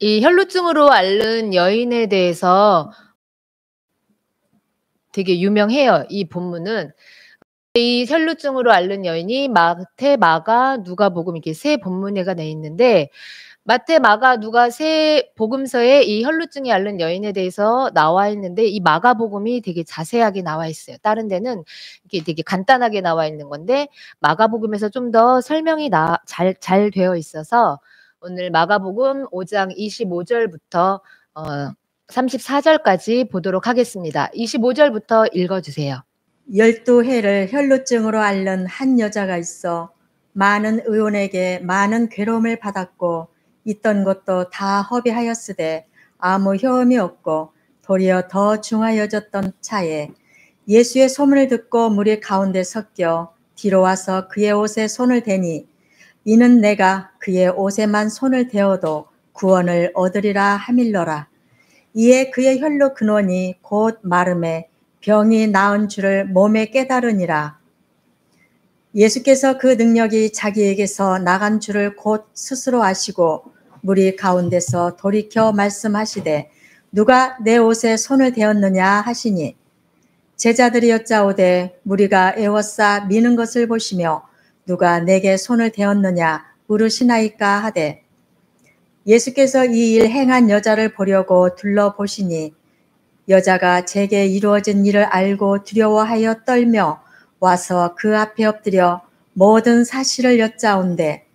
이 혈루증으로 앓는 여인에 대해서 되게 유명해요. 이 본문은 이 혈루증으로 앓는 여인이 마태, 마가, 누가복음 이렇게 세 본문에가 내 있는데 마태, 마가, 누가 세 복음서에 이 혈루증이 앓는 여인에 대해서 나와 있는데 이 마가복음이 되게 자세하게 나와 있어요. 다른 데는 이게 되게 간단하게 나와 있는 건데 마가복음에서 좀 더 설명이 잘 되어 있어서 오늘 마가복음 5장 25절부터 34절까지 보도록 하겠습니다. 25절부터 읽어주세요. 12해를 혈루증으로 앓는 한 여자가 있어 많은 의원에게 많은 괴로움을 받았고 있던 것도 다 허비하였으되 아무 효험이 없고 도리어 더 중하여졌던 차에 예수의 소문을 듣고 무리 가운데 섞여 뒤로 와서 그의 옷에 손을 대니 이는 내가 그의 옷에만 손을 대어도 구원을 얻으리라 하밀러라. 이에 그의 혈루 근원이 곧 마름에 병이 나은 줄을 몸에 깨달으니라. 예수께서 그 능력이 자기에게서 나간 줄을 곧 스스로 아시고 무리 가운데서 돌이켜 말씀하시되 누가 내 옷에 손을 대었느냐 하시니 제자들이 여짜오되 무리가 에워싸 미는 것을 보시며 누가 내게 손을 대었느냐 물으시나이까 하되 예수께서 이 일 행한 여자를 보려고 둘러보시니 여자가 제게 이루어진 일을 알고 두려워하여 떨며 와서 그 앞에 엎드려 모든 사실을 여짜온대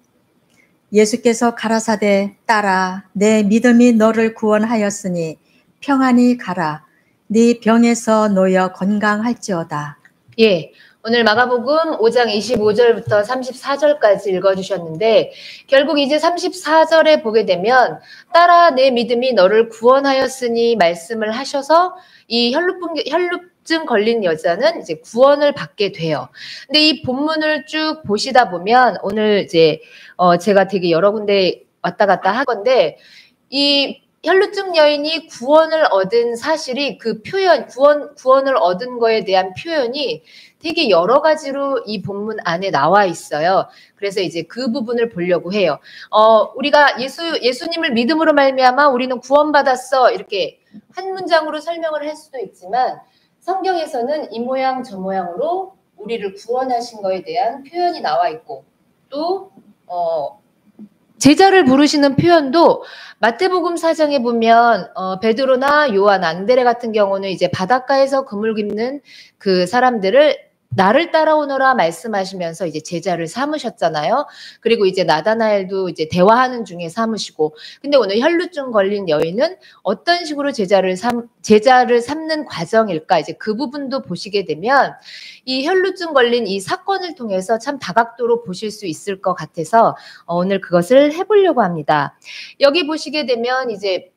예수께서 가라사대 딸아 내 믿음이 너를 구원하였으니 평안히 가라 네 병에서 놓여 건강할지어다. 예, 오늘 마가복음 5장 25절부터 34절까지 읽어주셨는데 결국 이제 34절에 보게 되면 딸아 내 믿음이 너를 구원하였으니 말씀을 하셔서 이 혈루증 걸린 여자는 이제 구원을 받게 돼요. 근데 이 본문을 쭉 보시다 보면 오늘 이제 제가 되게 여러 군데 왔다 갔다 하건데 이 혈루증 여인이 구원을 얻은 사실이 그 표현, 구원을 얻은 거에 대한 표현이 되게 여러 가지로 이 본문 안에 나와 있어요. 그래서 이제 그 부분을 보려고 해요. 우리가 예수님을 믿음으로 말미암아 우리는 구원받았어. 이렇게 한 문장으로 설명을 할 수도 있지만 성경에서는 이 모양 저 모양으로 우리를 구원하신 거에 대한 표현이 나와 있고 또 제자를 부르시는 표현도 마태복음 4장에 보면 베드로나 요한, 안드레 같은 경우는 이제 바닷가에서 그물 깁는 그 사람들을 나를 따라오너라 말씀하시면서 이제 제자를 삼으셨잖아요. 그리고 이제 나다나엘도 이제 대화하는 중에 삼으시고. 근데 오늘 혈루증 걸린 여인은 어떤 식으로 제자를 삼는 과정일까? 이제 그 부분도 보시게 되면 이 혈루증 걸린 이 사건을 통해서 참 다각도로 보실 수 있을 것 같아서 오늘 그것을 해보려고 합니다. 여기 보시게 되면 이제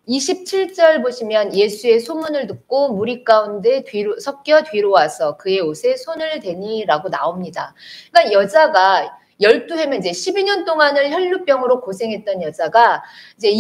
27절 보시면 예수의 소문을 듣고 무리 가운데 섞여 뒤로 와서 그의 옷에 손을 대니라고 나옵니다. 그러니까 여자가 12해면 이제 12년 동안을 혈루병으로 고생했던 여자가 이제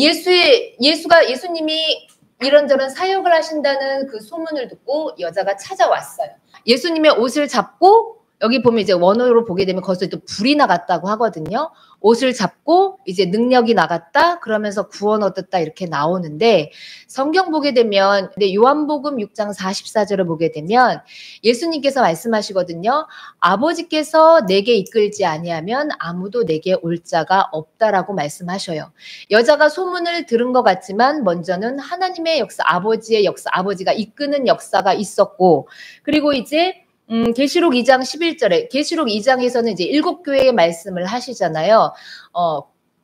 예수님이 이런저런 사역을 하신다는 그 소문을 듣고 여자가 찾아왔어요. 예수님의 옷을 잡고 여기 보면 이제 원어로 보게 되면 거기서 또 불이 나갔다고 하거든요. 옷을 잡고 이제 능력이 나갔다 그러면서 구원 얻었다 이렇게 나오는데 성경 보게 되면 요한복음 6장 44절을 보게 되면 예수님께서 말씀하시거든요. 아버지께서 내게 이끌지 아니하면 아무도 내게 올 자가 없다라고 말씀하셔요. 여자가 소문을 들은 것 같지만 먼저는 하나님의 역사, 아버지의 역사, 아버지가 이끄는 역사가 있었고 그리고 이제 계시록 2장 11절에 계시록 2장에서는 이제 7교회의 말씀을 하시잖아요.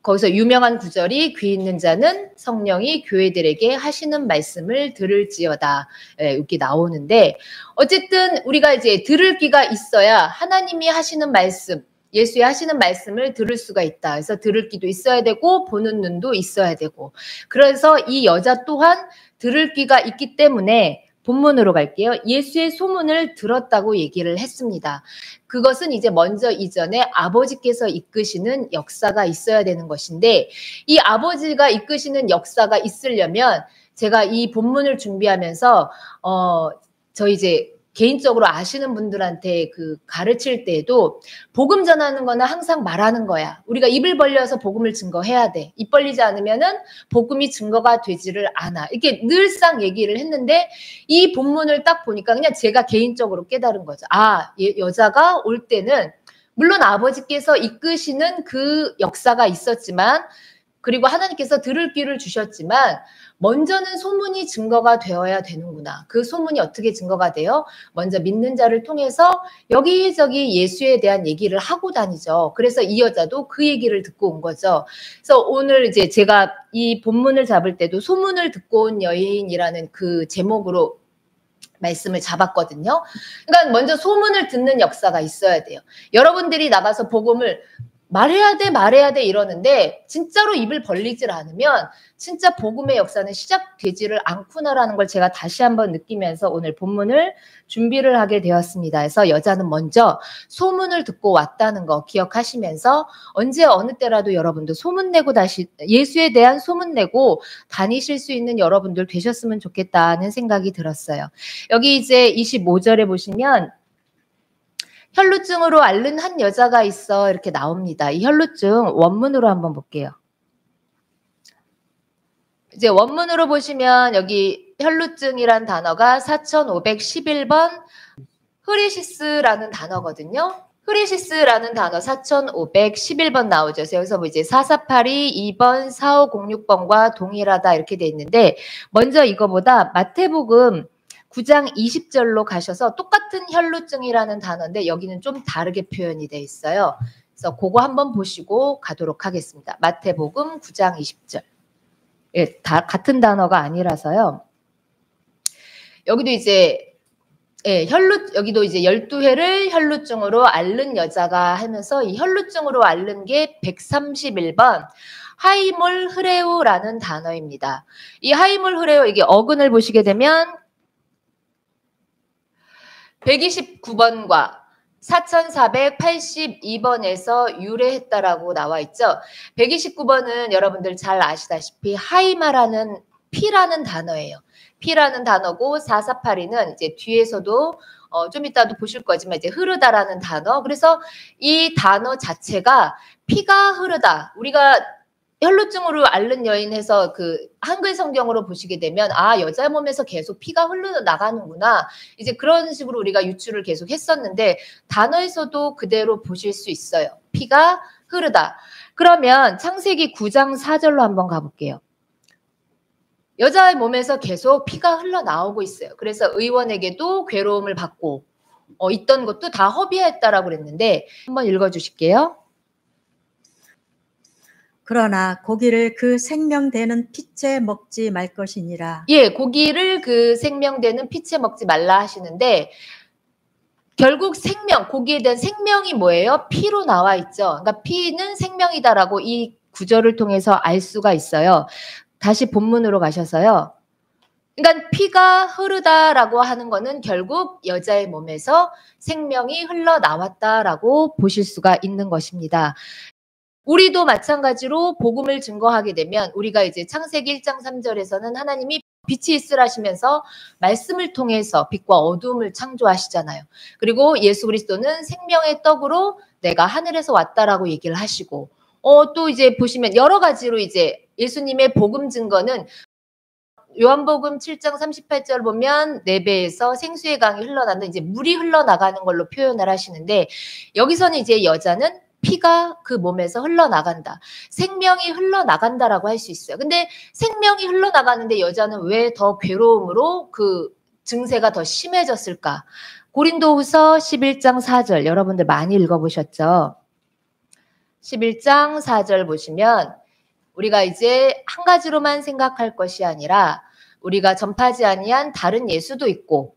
거기서 유명한 구절이 귀 있는 자는 성령이 교회들에게 하시는 말씀을 들을지어다. 이렇게 나오는데 어쨌든 우리가 이제 들을 귀가 있어야 하나님이 하시는 말씀, 예수의 하시는 말씀을 들을 수가 있다. 그래서 들을 귀도 있어야 되고 보는 눈도 있어야 되고 그래서 이 여자 또한 들을 귀가 있기 때문에 본문으로 갈게요. 예수의 소문을 들었다고 얘기를 했습니다. 그것은 이제 먼저 이전에 아버지께서 이끄시는 역사가 있어야 되는 것인데 이 아버지가 이끄시는 역사가 있으려면 제가 이 본문을 준비하면서 저희 이제 개인적으로 아시는 분들한테 그 가르칠 때에도 복음 전하는 거는 항상 말하는 거야. 우리가 입을 벌려서 복음을 증거해야 돼. 입 벌리지 않으면은 복음이 증거가 되지를 않아. 이렇게 늘상 얘기를 했는데 이 본문을 딱 보니까 그냥 제가 개인적으로 깨달은 거죠. 아, 여자가 올 때는 물론 아버지께서 이끄시는 그 역사가 있었지만 그리고 하나님께서 들을 귀를 주셨지만 먼저는 소문이 증거가 되어야 되는구나. 그 소문이 어떻게 증거가 돼요? 먼저 믿는 자를 통해서 여기저기 예수에 대한 얘기를 하고 다니죠. 그래서 이 여자도 그 얘기를 듣고 온 거죠. 그래서 오늘 이제 제가 이 본문을 잡을 때도 소문을 듣고 온 여인이라는 그 제목으로 말씀을 잡았거든요. 그러니까 먼저 소문을 듣는 역사가 있어야 돼요. 여러분들이 나가서 복음을 말해야 돼 이러는데 진짜로 입을 벌리질 않으면 진짜 복음의 역사는 시작되지를 않구나라는 걸 제가 다시 한번 느끼면서 오늘 본문을 준비를 하게 되었습니다. 그래서 여자는 먼저 소문을 듣고 왔다는 거 기억하시면서 언제 어느 때라도 여러분도 소문내고 다시 예수에 대한 소문내고 다니실 수 있는 여러분들 되셨으면 좋겠다는 생각이 들었어요. 여기 이제 25절에 보시면 혈루증으로 앓는 한 여자가 있어 이렇게 나옵니다. 이 혈루증 원문으로 한번 볼게요. 이제 원문으로 보시면 여기 혈루증이란 단어가 4511번 흐리시스라는 단어거든요. 흐리시스라는 단어 4511번 나오죠. 그래서 뭐 이제 4482, 2번, 4506번과 동일하다 이렇게 돼 있는데 먼저 이거보다 마태복음 9장 20절로 가셔서 똑같은 혈루증이라는 단어인데 여기는 좀 다르게 표현이 돼 있어요. 그래서 그거 한번 보시고 가도록 하겠습니다. 마태복음 9장 20절. 예, 다 같은 단어가 아니라서요. 여기도 이제 여기도 이제 12회를 혈루증으로 앓는 여자가 하면서 이 혈루증으로 앓는 게 131번 하이몰 흐레우라는 단어입니다. 이 하이몰 흐레우 이게 어근을 보시게 되면 129번과 4482번에서 유래했다라고 나와 있죠. 129번은 여러분들 잘 아시다시피 하이마라는 피라는 단어예요. 피라는 단어고 4482는 이제 뒤에서도 좀 이따도 보실 거지만 이제 흐르다라는 단어. 그래서 이 단어 자체가 피가 흐르다. 우리가 혈루증으로 앓는 여인 해서 그 한글 성경으로 보시게 되면 아 여자 몸에서 계속 피가 흘러나가는구나 이제 그런 식으로 우리가 유추를 계속 했었는데 단어에서도 그대로 보실 수 있어요. 피가 흐르다. 그러면 창세기 9장 4절로 한번 가볼게요. 여자의 몸에서 계속 피가 흘러나오고 있어요. 그래서 의원에게도 괴로움을 받고 있던 것도 다 허비했다라고 그랬는데 한번 읽어주실게요. 그러나 고기를 그 생명되는 피채 먹지 말 것이니라. 예, 고기를 그 생명되는 피채 먹지 말라 하시는데 결국 생명, 고기에 대한 생명이 뭐예요? 피로 나와 있죠. 그러니까 피는 생명이다라고 이 구절을 통해서 알 수가 있어요. 다시 본문으로 가셔서요. 그러니까 피가 흐르다라고 하는 거는 결국 여자의 몸에서 생명이 흘러나왔다라고 보실 수가 있는 것입니다. 우리도 마찬가지로 복음을 증거하게 되면 우리가 이제 창세기 1장 3절에서는 하나님이 빛이 있으라시면서 말씀을 통해서 빛과 어두움을 창조하시잖아요. 그리고 예수 그리스도는 생명의 떡으로 내가 하늘에서 왔다라고 얘기를 하시고 또 이제 보시면 여러 가지로 이제 예수님의 복음 증거는 요한복음 7장 38절 보면 내 배에서 생수의 강이 흘러나는 이제 물이 흘러나가는 걸로 표현을 하시는데 여기서는 이제 여자는 피가 그 몸에서 흘러나간다. 생명이 흘러나간다라고 할 수 있어요. 근데 생명이 흘러나가는데 여자는 왜 더 괴로움으로 그 증세가 더 심해졌을까? 고린도후서 11장 4절 여러분들 많이 읽어보셨죠? 11장 4절 보시면 우리가 이제 한 가지로만 생각할 것이 아니라 우리가 전파하지 아니한 다른 예수도 있고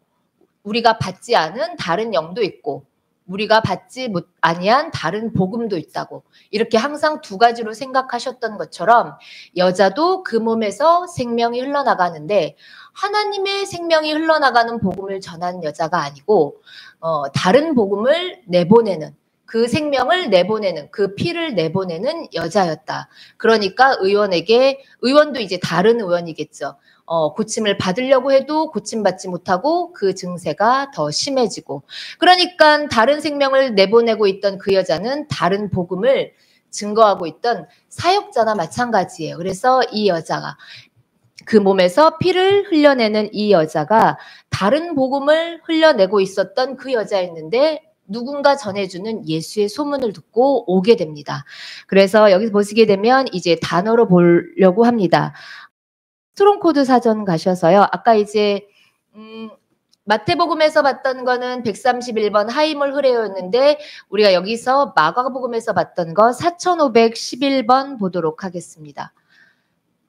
우리가 받지 않은 다른 영도 있고 우리가 받지 아니한 다른 복음도 있다고 이렇게 항상 두 가지로 생각하셨던 것처럼 여자도 그 몸에서 생명이 흘러나가는데 하나님의 생명이 흘러나가는 복음을 전하는 여자가 아니고 다른 복음을 내보내는 그 생명을 내보내는, 그 피를 내보내는 여자였다. 그러니까 의원도 이제 다른 의원이겠죠. 고침을 받으려고 해도 고침받지 못하고 그 증세가 더 심해지고. 그러니까 다른 생명을 내보내고 있던 그 여자는 다른 복음을 증거하고 있던 사역자나 마찬가지예요. 그래서 이 여자가 그 몸에서 피를 흘려내는 이 여자가 다른 복음을 흘려내고 있었던 그 여자였는데 누군가 전해주는 예수의 소문을 듣고 오게 됩니다. 그래서 여기서 보시게 되면 이제 단어로 보려고 합니다. 스트롱코드 사전 가셔서요. 아까 이제 마태복음에서 봤던 거는 131번 하이몰 흐레오였는데 우리가 여기서 마가복음에서 봤던 거 4511번 보도록 하겠습니다.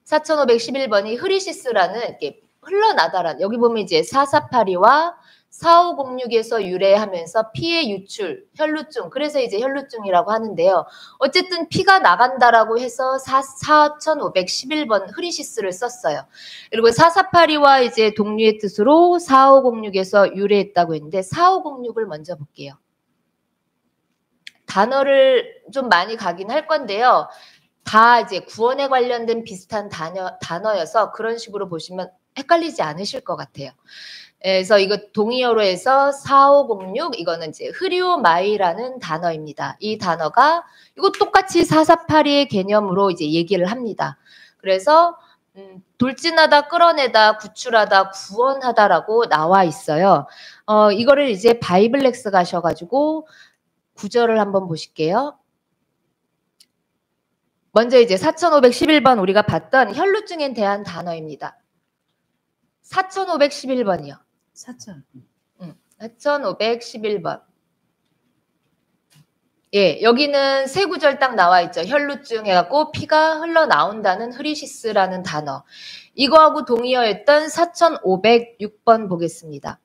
4511번이 흐리시스라는 이렇게 흘러나다란, 여기 보면 이제 4482와 4506에서 유래하면서 피의 유출, 혈루증, 그래서 이제 혈루증이라고 하는데요. 어쨌든 피가 나간다라고 해서 4511번 흐리시스를 썼어요. 그리고 4482와 이제 동류의 뜻으로 4506에서 유래했다고 했는데 4506을 먼저 볼게요. 단어를 좀 많이 가긴 할 건데요. 다 이제 구원에 관련된 비슷한 단어여서 그런 식으로 보시면 헷갈리지 않으실 것 같아요. 그래서 이거 동의어로 해서 4506 이거는 이제 흐리오마이라는 단어입니다. 이 단어가 이거 똑같이 4482의 개념으로 이제 얘기를 합니다. 그래서 돌진하다, 끌어내다, 구출하다, 구원하다라고 나와 있어요. 이거를 이제 바이블렉스 가셔가지고 구절을 한번 보실게요. 먼저 이제 4511번 우리가 봤던 혈루증에 대한 단어입니다. 4511번이요. 4511번. 예, 여기는 세 구절 딱 나와 있죠. 혈루증 해갖고 피가 흘러나온다는 흐리시스라는 단어. 이거하고 동의어였던 4506번 보겠습니다.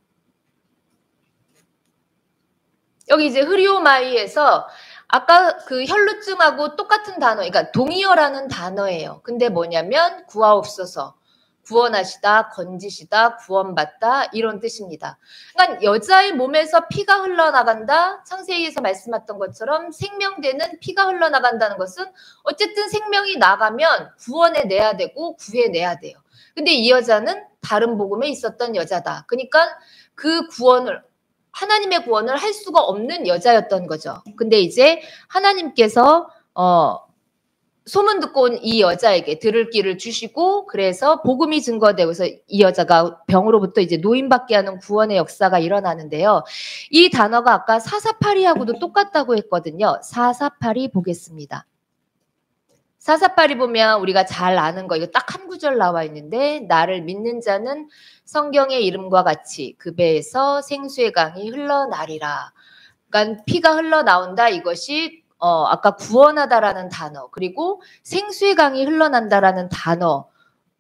여기 이제 흐리오마이에서 아까 그 혈루증하고 똑같은 단어, 그러니까 동의어라는 단어예요. 근데 뭐냐면 구하옵소서, 구원하시다, 건지시다, 구원받다 이런 뜻입니다. 그러니까 여자의 몸에서 피가 흘러나간다. 창세기에서 말씀했던 것처럼 생명되는 피가 흘러나간다는 것은 어쨌든 생명이 나가면 구원해내야 되고 구해내야 돼요. 근데 이 여자는 다른 복음에 있었던 여자다. 그러니까 그 구원을 하나님의 구원을 할 수가 없는 여자였던 거죠. 근데 이제 하나님께서 소문 듣고 온 이 여자에게 들을 길을 주시고 그래서 복음이 증거되고 그래서 이 여자가 병으로부터 이제 노임받게 하는 구원의 역사가 일어나는데요. 이 단어가 아까 4482하고도 똑같다고 했거든요. 4482 보겠습니다. 4482 보면 우리가 잘 아는 거 이거 딱 한 구절 나와 있는데 나를 믿는 자는 성경의 이름과 같이 그 배에서 생수의 강이 흘러나리라. 그러니까 피가 흘러나온다 이것이 아까 구원하다라는 단어 그리고 생수의 강이 흘러난다라는 단어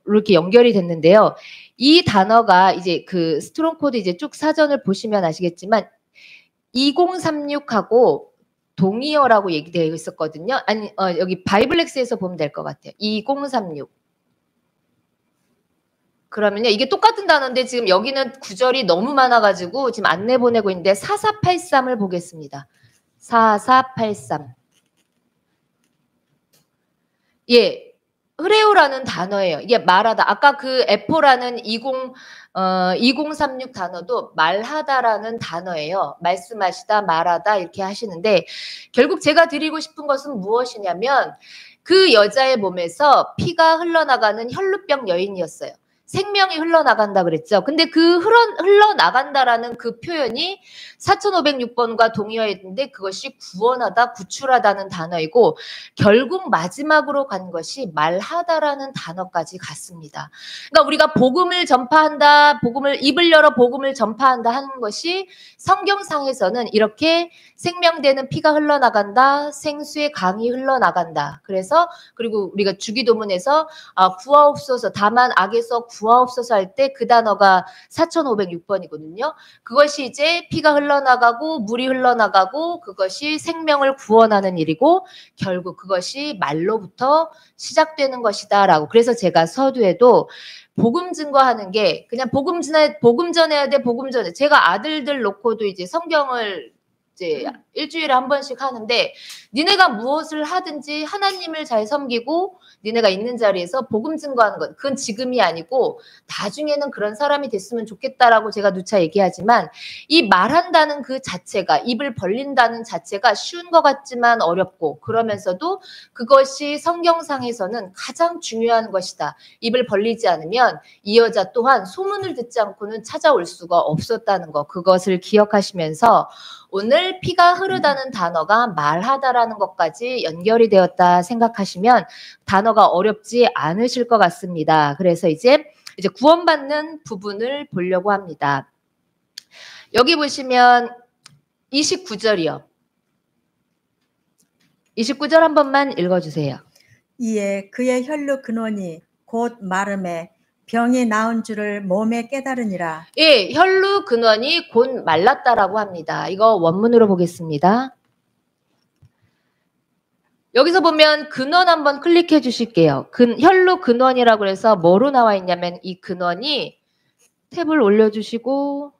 이렇게 연결이 됐는데요. 이 단어가 이제 그 스트롱 코드 이제 쭉 사전을 보시면 아시겠지만 2036하고 동의어라고 얘기되어 있었거든요. 아니 여기 바이블렉스에서 보면 될 것 같아요. 2036. 그러면요. 이게 똑같은 단어인데 지금 여기는 구절이 너무 많아가지고 지금 안 내보내고 있는데 4483을 보겠습니다. 4483. 예. 흐레오라는 단어예요. 이게 말하다. 아까 그 에포라는 2036 단어도 말하다라는 단어예요. 말씀하시다, 말하다 이렇게 하시는데 결국 제가 드리고 싶은 것은 무엇이냐면 그 여자의 몸에서 피가 흘러나가는 혈루병 여인이었어요. 생명이 흘러나간다 그랬죠. 근데 그 흘러나간다라는 그 표현이 4506번과 동의어였는데 그것이 구원하다, 구출하다는 단어이고 결국 마지막으로 간 것이 말하다라는 단어까지 갔습니다. 그러니까 우리가 복음을 전파한다, 입을 열어 복음을 전파한다 하는 것이 성경상에서는 이렇게 생명되는 피가 흘러나간다, 생수의 강이 흘러나간다. 그래서 그리고 우리가 주기도문에서 구하옵소서, 다만 악에서 구하옵소서 할 때 그 단어가 4506번이거든요. 그것이 이제 피가 흘러나가고 물이 흘러나가고 그것이 생명을 구원하는 일이고 결국 그것이 말로부터 시작되는 것이다라고. 그래서 제가 서두에도 복음 증거하는 게 그냥 복음 전해야 돼, 복음 전해. 제가 아들들 놓고도 이제 성경을 이제 일주일에 한 번씩 하는데 니네가 무엇을 하든지 하나님을 잘 섬기고 니네가 있는 자리에서 복음 증거하는 것 그건 지금이 아니고 나중에는 그런 사람이 됐으면 좋겠다라고 제가 누차 얘기하지만 이 말한다는 그 자체가 입을 벌린다는 자체가 쉬운 것 같지만 어렵고 그러면서도 그것이 성경상에서는 가장 중요한 것이다. 입을 벌리지 않으면 이 여자 또한 소문을 듣지 않고는 찾아올 수가 없었다는 것 그것을 기억하시면서 오늘 피가 흐르다는 단어가 말하다라는 것까지 연결이 되었다 생각하시면 단어가 어렵지 않으실 것 같습니다. 그래서 이제 구원받는 부분을 보려고 합니다. 여기 보시면 29절이요. 29절 한 번만 읽어주세요. 이에 그의 혈루 근원이 곧 마름에 병이 나은 줄을 몸에 깨달으니라. 예, 혈루 근원이 곧 말랐다라고 합니다. 이거 원문으로 보겠습니다. 여기서 보면 근원 한번 클릭해 주실게요. 혈루 근원이라고 해서 뭐로 나와 있냐면 이 근원이 탭을 올려주시고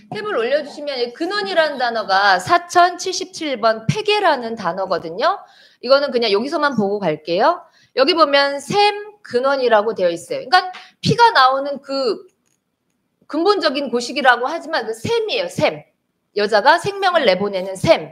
탭을 올려주시면 근원이라는 단어가 4077번 폐계라는 단어거든요. 이거는 그냥 여기서만 보고 갈게요. 여기 보면 샘 근원이라고 되어 있어요. 그러니까 피가 나오는 그 근본적인 고식이라고 하지만 그 샘이에요. 샘. 여자가 생명을 내보내는 샘.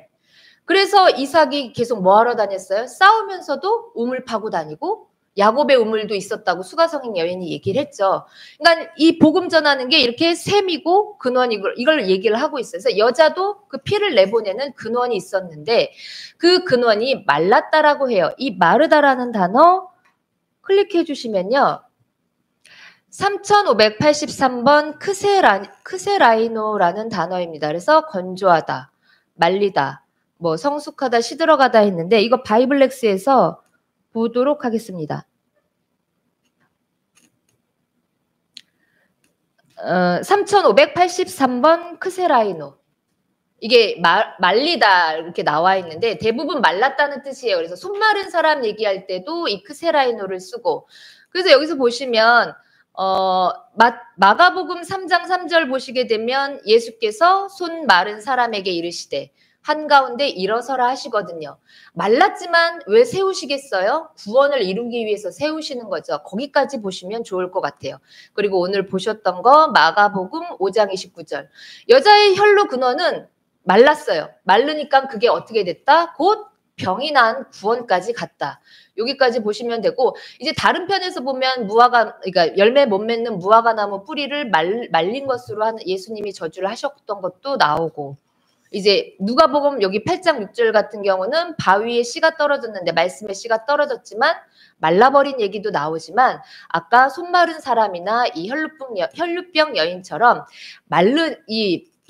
그래서 이삭이 계속 뭐 하러 다녔어요? 싸우면서도 우물 파고 다니고 야곱의 우물도 있었다고 수가성인 여인이 얘기를 했죠. 그러니까 이 복음 전하는 게 이렇게 샘이고 근원이고 이걸 얘기를 하고 있어요. 그래서 여자도 그 피를 내보내는 근원이 있었는데 그 근원이 말랐다라고 해요. 이 마르다라는 단어 클릭해 주시면요. 3583번 크세라이노라는 단어입니다. 그래서 건조하다, 말리다, 뭐 성숙하다, 시들어가다 했는데 이거 바이블렉스에서 보도록 하겠습니다. 3583번 크세라이노. 이게 말리다 이렇게 나와 있는데 대부분 말랐다는 뜻이에요. 그래서 손 마른 사람 얘기할 때도 이 크세라이노를 쓰고 그래서 여기서 보시면 마가복음 3장 3절 보시게 되면 예수께서 손 마른 사람에게 이르시되 한가운데 일어서라 하시거든요. 말랐지만 왜 세우시겠어요? 구원을 이루기 위해서 세우시는 거죠. 거기까지 보시면 좋을 것 같아요. 그리고 오늘 보셨던 거 마가복음 5장 29절. 여자의 혈루 근원은 말랐어요. 마르니까 그게 어떻게 됐다? 곧 병이 난 구원까지 갔다. 여기까지 보시면 되고 이제 다른 편에서 보면 그러니까 열매 못 맺는 무화과 나무 뿌리를 말린 것으로 하는 예수님이 저주를 하셨던 것도 나오고 이제 누가복음 여기 8장 6절 같은 경우는 바위에 씨가 떨어졌는데 말씀에 씨가 떨어졌지만 말라버린 얘기도 나오지만 아까 손 마른 사람이나 이 혈루병 여인처럼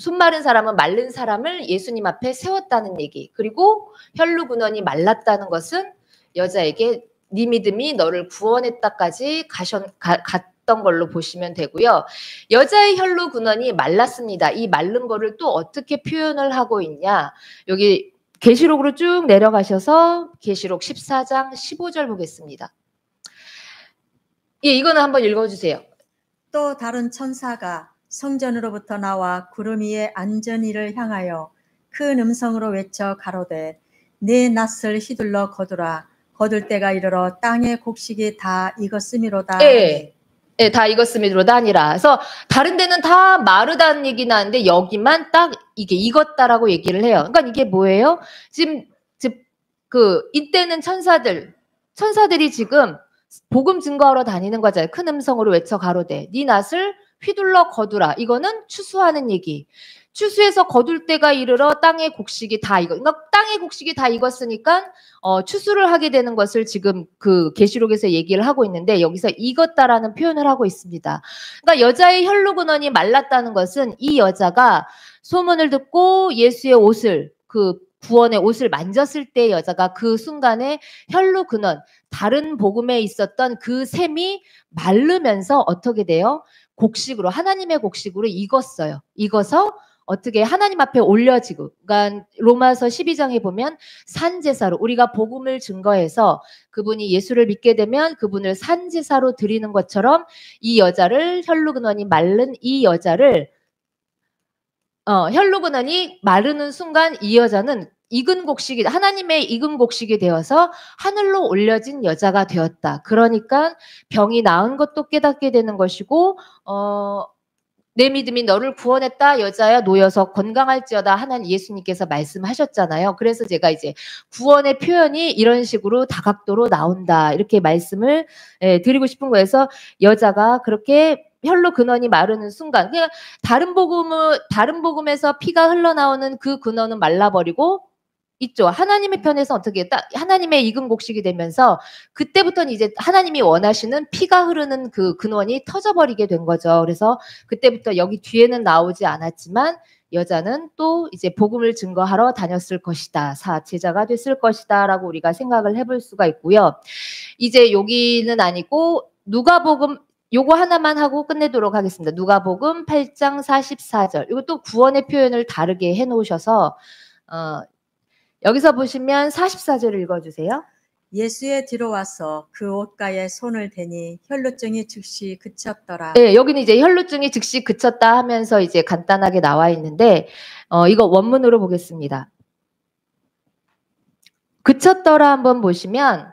손 마른 사람은 마른 사람을 예수님 앞에 세웠다는 얘기. 그리고 혈루 근원이 말랐다는 것은 여자에게 네 믿음이 너를 구원했다까지 갔던 걸로 보시면 되고요. 여자의 혈루 근원이 말랐습니다. 이 마른 거를 또 어떻게 표현을 하고 있냐. 여기 계시록으로 쭉 내려가셔서 계시록 14장 15절 보겠습니다. 예, 이거는 한번 읽어주세요. 또 다른 천사가 성전으로부터 나와 구름 위에 앉은 이를 향하여 큰 음성으로 외쳐 가로되 네 낫을 휘둘러 거두라. 거둘 때가 이르러 땅의 곡식이 다 익었음이로다. 예, 예, 다 익었음이로다 아니라. 그래서 다른 데는 다 마르다는 얘기 나는데 여기만 딱 이게 익었다라고 얘기를 해요. 그러니까 이게 뭐예요? 지금 이때는 천사들이 지금 복음 증거하러 다니는 거잖아요. 큰 음성으로 외쳐 가로되 네 낫을 휘둘러 거두라. 이거는 추수하는 얘기. 추수해서 거둘 때가 이르러 땅의 곡식이 다 그러니까 땅의 곡식이 다 익었으니까 추수를 하게 되는 것을 지금 그 계시록에서 얘기를 하고 있는데 여기서 익었다라는 표현을 하고 있습니다. 그러니까 여자의 혈루 근원이 말랐다는 것은 이 여자가 소문을 듣고 예수의 옷을 그 구원의 옷을 만졌을 때 여자가 그 순간에 혈루 근원 다른 복음에 있었던 그 샘이 마르면서 어떻게 돼요? 곡식으로 하나님의 곡식으로 익었어요. 익어서 어떻게 하나님 앞에 올려지고, 그러니까 로마서 12장에 보면 산제사로 우리가 복음을 증거해서 그분이 예수를 믿게 되면 그분을 산제사로 드리는 것처럼 이 여자를 혈루근원이 마른 이 여자를 혈루근원이 마르는 순간 이 여자는 익은 곡식이 하나님의 익은 곡식이 되어서 하늘로 올려진 여자가 되었다. 그러니까 병이 나은 것도 깨닫게 되는 것이고 내 믿음이 너를 구원했다. 여자야 놓여서 건강할지어다. 하나님 예수님께서 말씀하셨잖아요. 그래서 제가 이제 구원의 표현이 이런 식으로 다각도로 나온다. 이렇게 말씀을 드리고 싶은 거여서 여자가 그렇게 혈로 근원이 마르는 순간 그냥 다른 복음에서 피가 흘러나오는 그 근원은 말라버리고 있죠. 하나님의 편에서 어떻게 했다? 하나님의 익은 곡식이 되면서 그때부터는 이제 하나님이 원하시는 피가 흐르는 그 근원이 터져버리게 된 거죠. 그래서 그때부터 여기 뒤에는 나오지 않았지만 여자는 또 이제 복음을 증거하러 다녔을 것이다. 제자가 됐을 것이다. 라고 우리가 생각을 해볼 수가 있고요. 이제 여기는 아니고 누가복음 요거 하나만 하고 끝내도록 하겠습니다. 누가복음 8장 44절. 이것도 구원의 표현을 다르게 해놓으셔서 여기서 보시면 44절을 읽어주세요. 예수의 뒤로 와서 그 옷가에 손을 대니 혈루증이 즉시 그쳤더라. 네, 여기는 이제 혈루증이 즉시 그쳤다 하면서 이제 간단하게 나와 있는데 이거 원문으로 보겠습니다. 그쳤더라 한번 보시면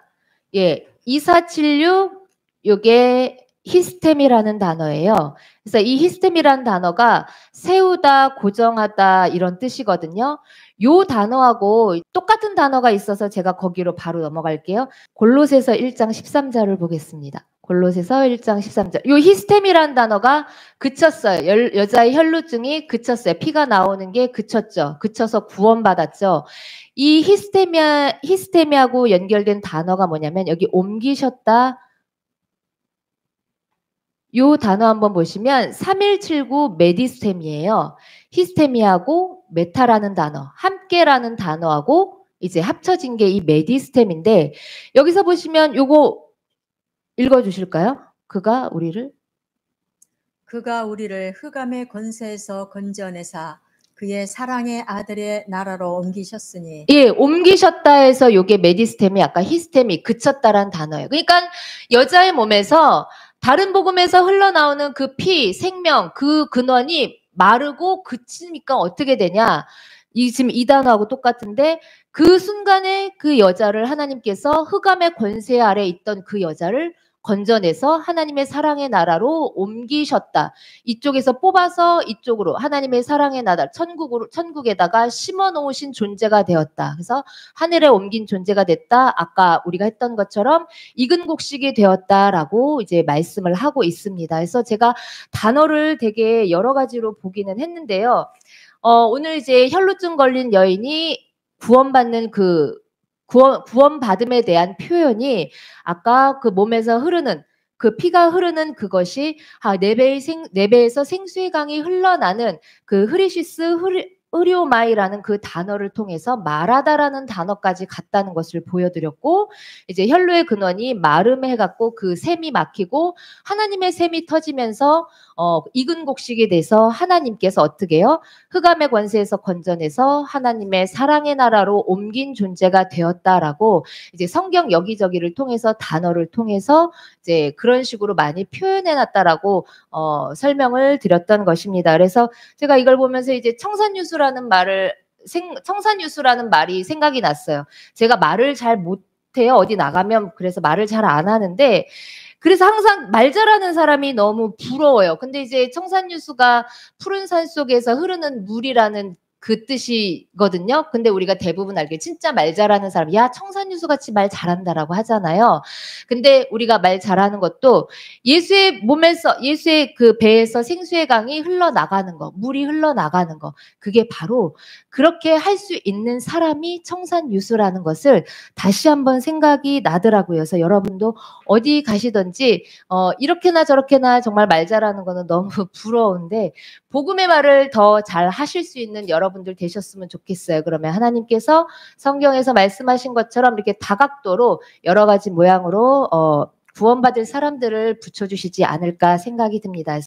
2476 요게 히스템이라는 단어예요. 그래서 이 히스템이라는 단어가 세우다, 고정하다 이런 뜻이거든요. 요 단어하고 똑같은 단어가 있어서 제가 거기로 바로 넘어갈게요. 골로새서 1장 13절을 보겠습니다. 골로새서 1장 13절. 요 히스템이라는 단어가 그쳤어요. 여자의 혈루증이 그쳤어요. 피가 나오는 게 그쳤죠. 그쳐서 구원받았죠. 이 히스테미하고 연결된 단어가 뭐냐면 여기 옮기셨다. 요 단어 한번 보시면 3179 메디스템이에요. 히스테미하고 메타라는 단어, 함께라는 단어하고 이제 합쳐진 게 이 메디스템인데 여기서 보시면 요거 읽어주실까요? 그가 우리를 흑암의 권세에서 건져내사 그의 사랑의 아들의 나라로 옮기셨으니. 예, 옮기셨다 해서 요게 메디스템이 아까 히스템이 그쳤다란 단어예요. 그러니까 여자의 몸에서 다른 복음에서 흘러나오는 그 피, 생명, 그 근원이 마르고 그치니까 어떻게 되냐. 지금 이 단어하고 똑같은데 그 순간에 그 여자를 하나님께서 흑암의 권세 아래 있던 그 여자를 건져내서 하나님의 사랑의 나라로 옮기셨다. 이쪽에서 뽑아서 이쪽으로 하나님의 사랑의 나라, 천국에다가 심어 놓으신 존재가 되었다. 그래서 하늘에 옮긴 존재가 됐다. 아까 우리가 했던 것처럼 익은 곡식이 되었다라고 이제 말씀을 하고 있습니다. 그래서 제가 단어를 되게 여러 가지로 보기는 했는데요. 오늘 이제 혈루증 걸린 여인이 구원받는 구원받음에 대한 표현이 아까 그 몸에서 흐르는 그 피가 흐르는 그것이 네 배에서 생수의 강이 흘러나는 그 흐리오마이라는 그 단어를 통해서 말하다라는 단어까지 갔다는 것을 보여드렸고 이제 혈루의 근원이 마름에 해갖고 그 샘이 막히고 하나님의 샘이 터지면서 익은 곡식이 돼서 하나님께서 어떻게 해요? 흑암의 권세에서 건져내서 하나님의 사랑의 나라로 옮긴 존재가 되었다라고 이제 성경 여기저기를 통해서 단어를 통해서 이제 그런 식으로 많이 표현해놨다라고 설명을 드렸던 것입니다. 그래서 제가 이걸 보면서 이제 청산유수라는 말이 생각이 났어요. 제가 말을 잘 못해요. 어디 나가면 그래서 말을 잘 안 하는데 그래서 항상 말 잘하는 사람이 너무 부러워요. 근데 이제 청산유수가 푸른 산 속에서 흐르는 물이라는 그 뜻이거든요. 근데 우리가 대부분 알게 진짜 말 잘하는 사람, 야 청산유수 같이 말 잘한다라고 하잖아요. 근데 우리가 말 잘하는 것도 예수의 그 배에서 생수의 강이 흘러나가는 거, 물이 흘러나가는 거, 그게 바로 그렇게 할 수 있는 사람이 청산유수라는 것을 다시 한번 생각이 나더라고요. 그래서 여러분도 어디 가시든지 이렇게나 저렇게나 정말 말 잘하는 거는 너무 부러운데 복음의 말을 더 잘 하실 수 있는 여러분들 되셨으면 좋겠어요. 그러면 하나님께서 성경에서 말씀하신 것처럼 이렇게 다각도로 여러 가지 모양으로 구원받을 사람들을 붙여주시지 않을까 생각이 듭니다.